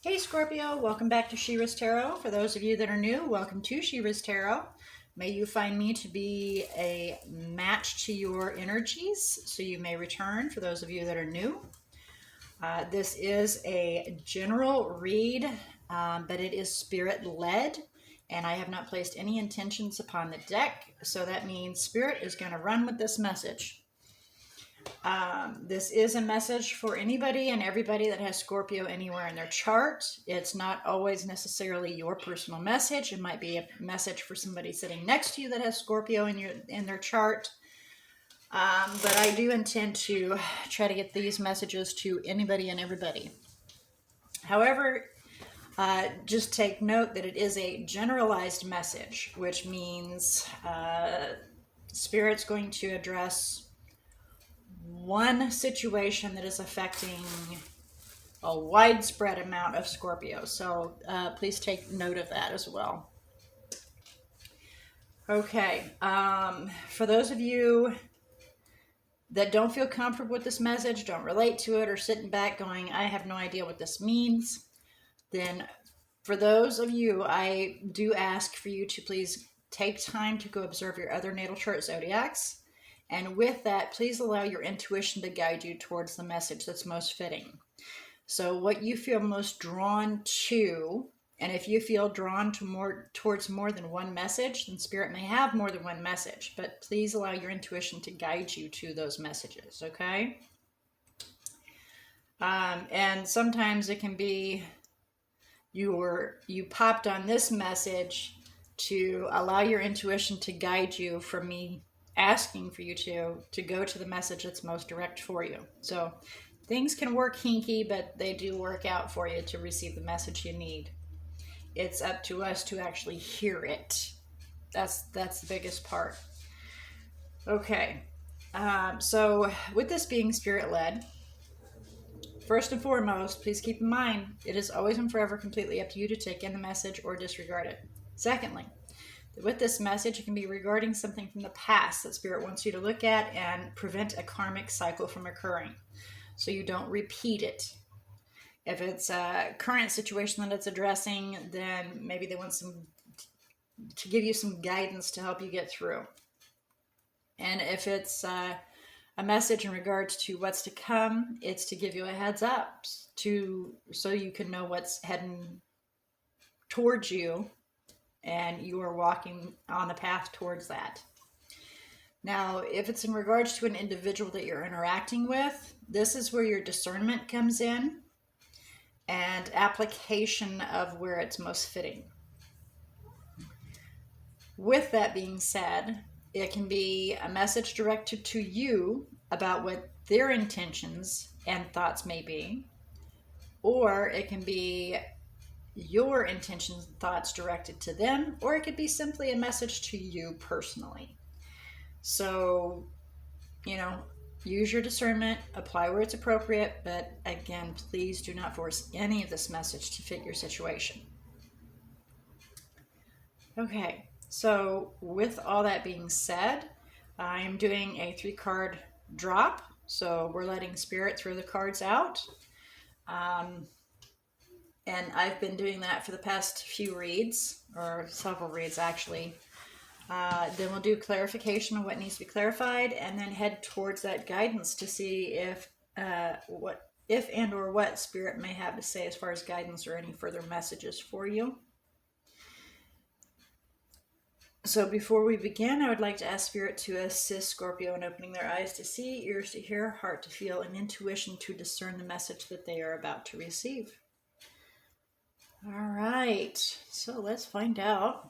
Hey Scorpio, welcome back to She-ruhz Tarot. For those of you that are new, welcome to She-ruhz Tarot. May you find me to be a match to your energies, so you may return for those of you that are new. This is a general read, but it is spirit-led, and I have not placed any intentions upon the deck, so that means spirit is going to run with this message. This is a message for anybody and everybody that has Scorpio anywhere in their chart. It's not always necessarily your personal message. It might be a message for somebody sitting next to you that has Scorpio in their chart. But I do intend to try to get these messages to anybody and everybody. However, just take note that it is a generalized message, which means Spirit's going to address one situation that is affecting a widespread amount of Scorpio. So please take note of that as well. Okay, for those of you that don't feel comfortable with this message, don't relate to it, or sitting back going, I have no idea what this means, then for those of you, I do ask for you to please take time to go observe your other natal chart zodiacs. And with that, please allow your intuition to guide you towards the message that's most fitting. So what you feel most drawn to, and if you feel drawn to towards more than one message, then Spirit may have more than one message, but please allow your intuition to guide you to those messages, okay? And sometimes it can be you popped on this message to allow your intuition to guide you from me asking for you to go to the message that's most direct for you. So things can work hinky, but they do work out for you to receive the message you need. It's up to us to actually hear it. That's the biggest part. Okay, so with this being spirit-led, first and foremost, please keep in mind, it is always and forever completely up to you to take in the message or disregard it. Secondly, with this message, it can be regarding something from the past that Spirit wants you to look at and prevent a karmic cycle from occurring, so you don't repeat it. If it's a current situation that it's addressing, then maybe they want to give you some guidance to help you get through. And if it's a message in regards to what's to come, it's to give you a heads up so you can know what's heading towards you, and you are walking on the path towards that. Now, if it's in regards to an individual that you're interacting with, this is where your discernment comes in and application of where it's most fitting. With that being said, it can be a message directed to you about what their intentions and thoughts may be, or it can be your intentions and thoughts directed to them, or it could be simply a message to you personally. So, use your discernment, apply where it's appropriate, but again, please do not force any of this message to fit your situation. Okay, so with all that being said, I'm doing a 3-card drop, so we're letting Spirit throw the cards out. And I've been doing that for the past few reads, or several reads actually. Then we'll do clarification of what needs to be clarified, and then head towards that guidance to see if and or what Spirit may have to say as far as guidance or any further messages for you. So before we begin, I would like to ask Spirit to assist Scorpio in opening their eyes to see, ears to hear, heart to feel, and intuition to discern the message that they are about to receive. All right, so let's find out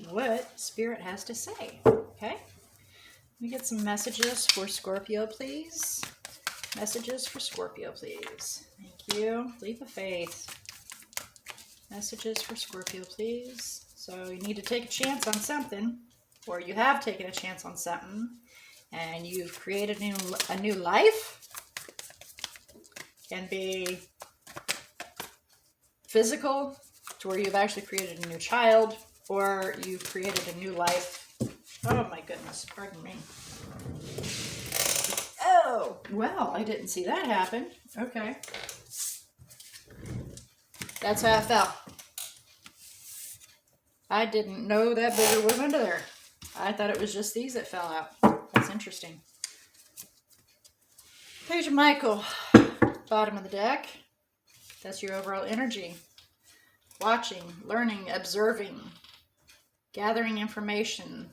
what Spirit has to say. Okay, let me get some messages for Scorpio, please. Messages for Scorpio, please. Thank you. Leap of faith. Messages for Scorpio, please. So you need to take a chance on something, or you have taken a chance on something, and you've created a new life. Can be physical, to where you've actually created a new child, or you've created a new life. Oh my goodness, pardon me. Oh, well, I didn't see that happen. Okay. That's how it fell. I didn't know that bigger was under there. I thought it was just these that fell out. That's interesting. Page of Michael, bottom of the deck. That's your overall energy. Watching, learning, observing, gathering information,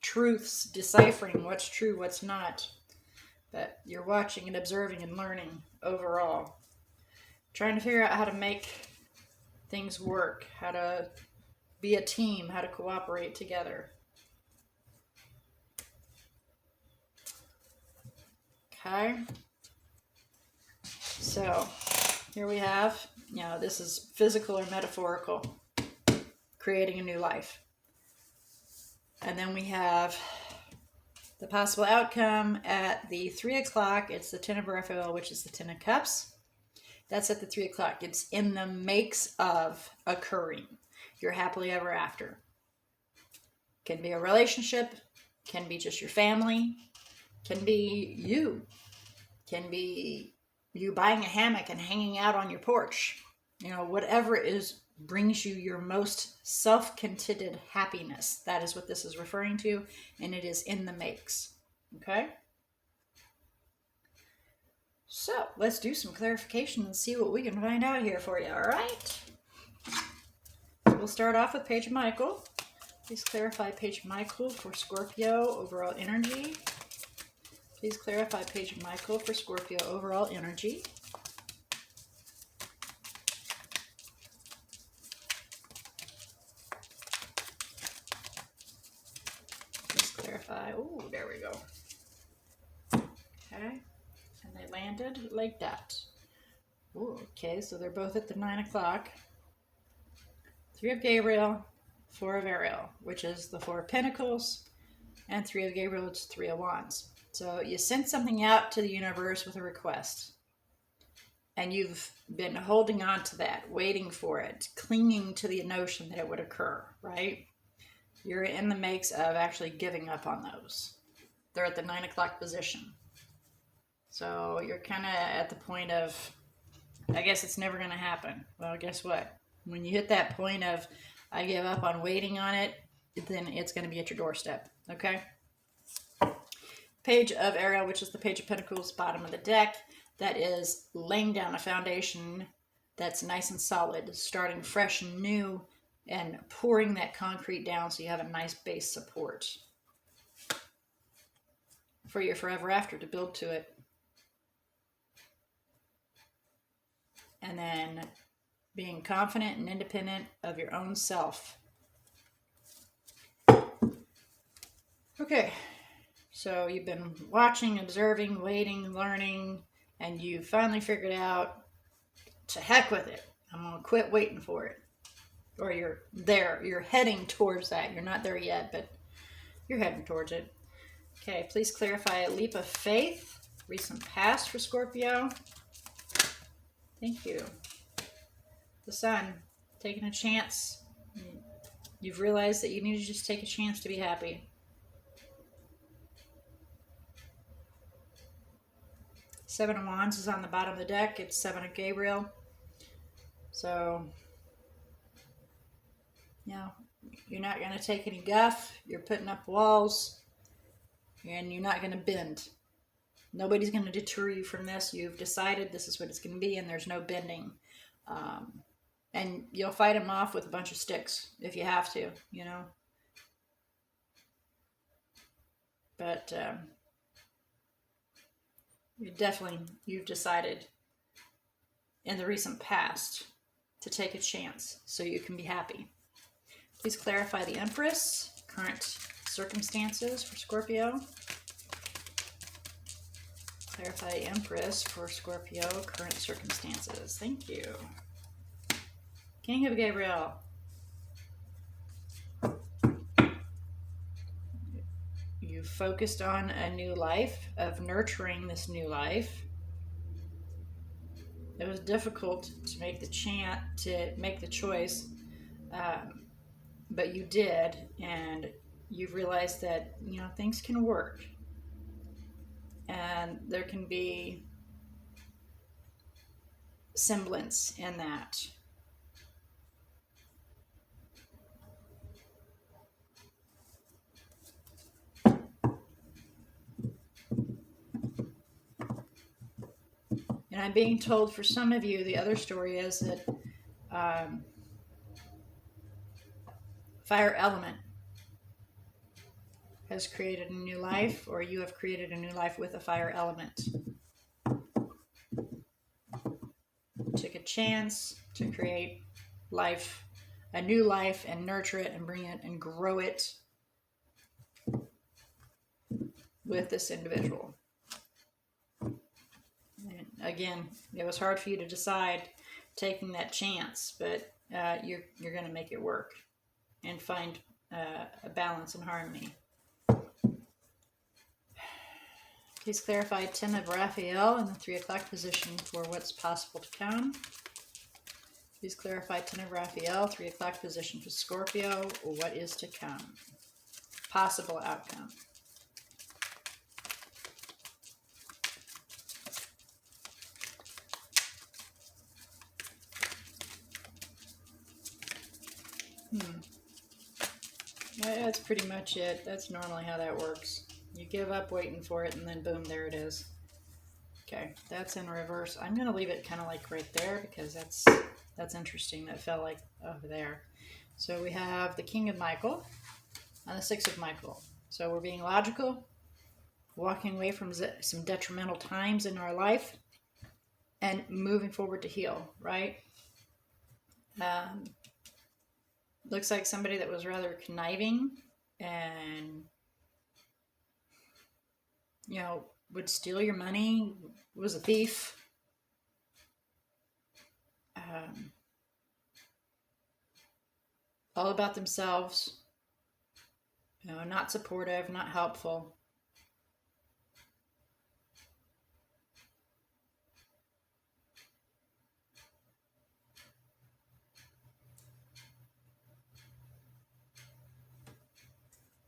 truths, deciphering what's true, what's not. But you're watching and observing and learning overall. Trying to figure out how to make things work, how to be a team, how to cooperate together. Okay. So here we have, this is physical or metaphorical, creating a new life. And then we have the possible outcome at the 3 o'clock. It's the Ten of Raphael, which is the Ten of Cups. That's at the 3 o'clock. It's in the makes of occurring. You're happily ever after. Can be a relationship, can be just your family, can be you, can be you buying a hammock and hanging out on your porch. Whatever brings you your most self-contented happiness. That is what this is referring to, and it is in the makes. Okay? So let's do some clarification and see what we can find out here for you, all right? We'll start off with Page of Michael. Please clarify Page of Michael for Scorpio, overall energy. Please clarify Page of Michael for Scorpio, overall energy. Please clarify. Oh, there we go. Okay. And they landed like that. Ooh, okay, so they're both at the 9 o'clock. 3 of Gabriel, 4 of Ariel, which is the 4 of Pentacles, and 3 of Gabriel, it's 3 of Wands. So you sent something out to the universe with a request, and you've been holding on to that, waiting for it, clinging to the notion that it would occur, right? You're in the makes of actually giving up on those. They're at the 9 o'clock position. So you're kind of at the point of, I guess it's never going to happen. Well, guess what? When you hit that point of, I give up on waiting on it, then it's going to be at your doorstep, okay? Page of Ariel, which is the Page of Pentacles, bottom of the deck. That is laying down a foundation that's nice and solid, starting fresh and new, and pouring that concrete down so you have a nice base support for your forever after to build to it. And then being confident and independent of your own self. Okay, so you've been watching, observing, waiting, learning, and you finally figured out, to heck with it. I'm going to quit waiting for it. Or you're there, you're heading towards that. You're not there yet, but you're heading towards it. Okay, please clarify a leap of faith, recent past for Scorpio. Thank you. The Sun, taking a chance. You've realized that you need to just take a chance to be happy. Seven of Wands is on the bottom of the deck. It's 7 of Gabriel. So, you're not going to take any guff. You're putting up walls. And you're not going to bend. Nobody's going to deter you from this. You've decided this is what it's going to be, and there's no bending. And you'll fight them off with a bunch of sticks if you have to, But you've decided in the recent past to take a chance so you can be happy. Please clarify the Empress, current circumstances for Scorpio. Clarify Empress for Scorpio, current circumstances. Thank you. King of Gabriel. You focused on a new life, of nurturing this new life. It was difficult to make the choice, but you did, and you've realized that things can work. And there can be semblance in that. And I'm being told for some of you, the other story is that fire element has created a new life, or you have created a new life with a fire element. Took a chance to create life, a new life, and nurture it and bring it and grow it with this individual. And again, it was hard for you to decide taking that chance, but you're going to make it work and find a balance and harmony. Please clarify 10 of Raphael in the 3 o'clock position for what's possible to come. Please clarify 10 of Raphael, 3 o'clock position for Scorpio, or what is to come. Possible outcome. That's pretty much it. That's normally how that works. You give up waiting for it, and then boom, there it is. Okay, that's in reverse. I'm going to leave it kind of like right there because that's interesting. That fell like over there. So we have the King of Michael and the 6 of Michael. So we're being logical, walking away from some detrimental times in our life, and moving forward to heal, right? Looks like somebody that was rather conniving and, would steal your money, was a thief. All about themselves, not supportive, not helpful.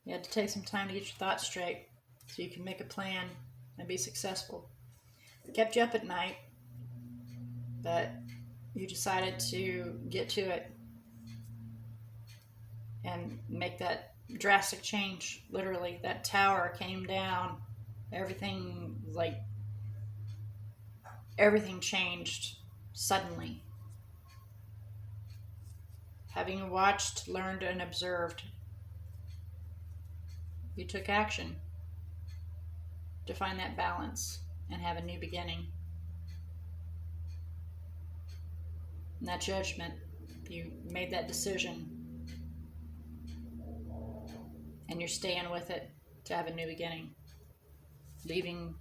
You had to take some time to get your thoughts straight so you can make a plan and be successful. It kept you up at night, but you decided to get to it and make that drastic change. Literally, that tower came down. Everything changed suddenly. Having watched, learned, and observed, you took action to find that balance and have a new beginning. And that judgment, you made that decision, and you're staying with it to have a new beginning. Leaving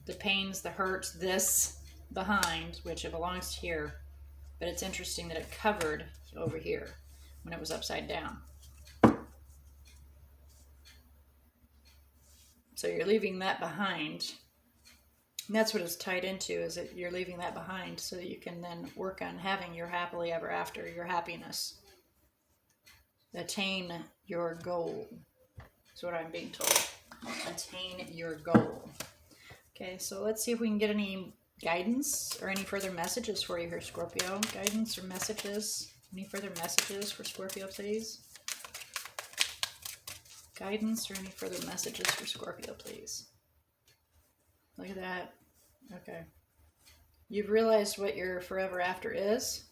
the pains, the hurts, this behind, which it belongs here. But it's interesting that it covered over here when it was upside down. So you're leaving that behind. And that's what it's tied into, is that you're leaving that behind so that you can then work on having your happily ever after, your happiness. Attain your goal. That's what I'm being told. Attain your goal. Okay, so let's see if we can get any guidance or any further messages for you here, Scorpio. Guidance or messages. Any further messages for Scorpio, please? Guidance or any further messages for Scorpio, please? Look at that. Okay. You've realized what your forever after is,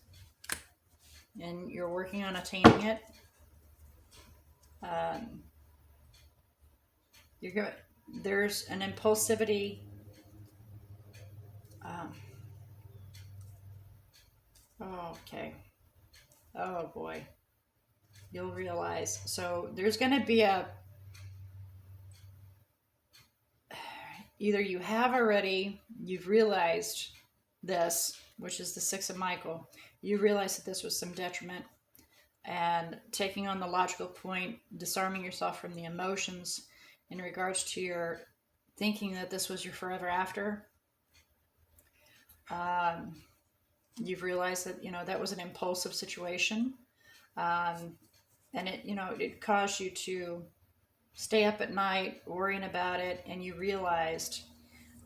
and you're working on attaining it. There's an impulsivity. Okay. Oh boy. You'll realize. So there's going to be either you have already, you've realized this, which is the 6 of Michael. You realize that this was some detriment, and taking on the logical point, disarming yourself from the emotions in regards to your thinking that this was your forever after. You've realized that, that was an impulsive situation. And it caused you to stay up at night worrying about it, and you realized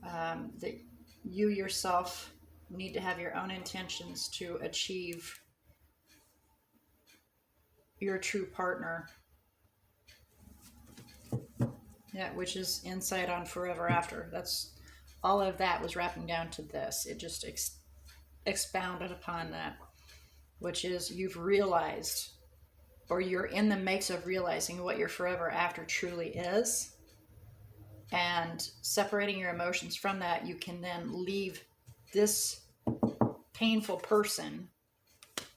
that you yourself need to have your own intentions to achieve your true partner. Yeah, which is insight on forever after. That's all of that was wrapping down to this. It just expounded upon that, which is you've realized, or you're in the makes of realizing what your forever after truly is. And separating your emotions from that, you can then leave this painful person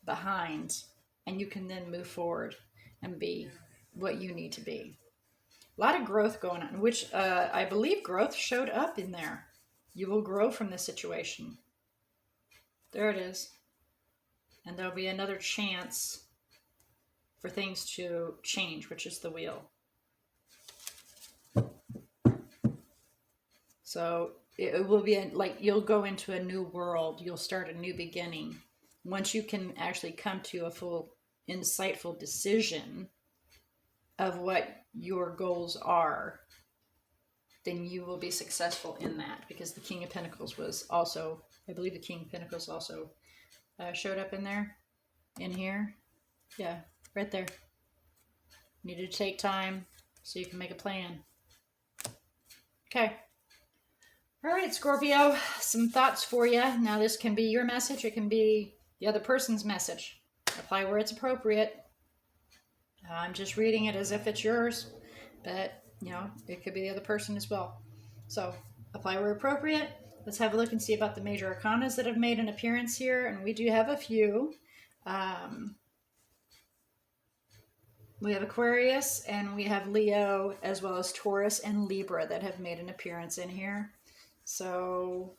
behind, and you can then move forward and be what you need to be. A lot of growth going on, which I believe growth showed up in there. You will grow from this situation. There it is. And there'll be another chance for things to change, which is the wheel. So it will be like you'll go into a new world. You'll start a new beginning. Once you can actually come to a full, insightful decision of what your goals are, then you will be successful in that, because the King of Pentacles was also, I believe the King of Pentacles also showed up in there, in here. Yeah, right there. You need to take time so you can make a plan. Okay. All right, Scorpio, some thoughts for you. Now, this can be your message. It can be the other person's message. Apply where it's appropriate. I'm just reading it as if it's yours, but, you know, it could be the other person as well. So, apply where appropriate. Let's have a look and see about the major arcanas that have made an appearance here, and we do have a few. We have Aquarius, and we have Leo, as well as Taurus and Libra that have made an appearance in here. So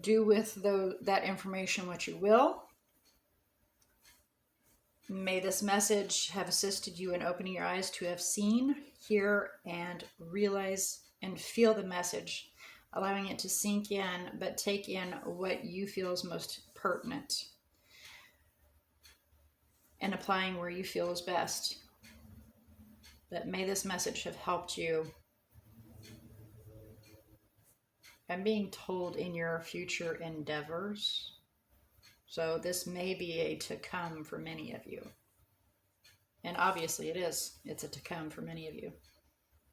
do with that information what you will. May this message have assisted you in opening your eyes to have seen, hear, and realize and feel the message, allowing it to sink in, but take in what you feel is most pertinent, and applying where you feel is best. But may this message have helped you. I'm being told in your future endeavors. So this may be a to come for many of you. And obviously it is. It's a to come for many of you.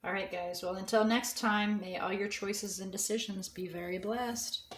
All right, guys. Well, until next time, may all your choices and decisions be very blessed.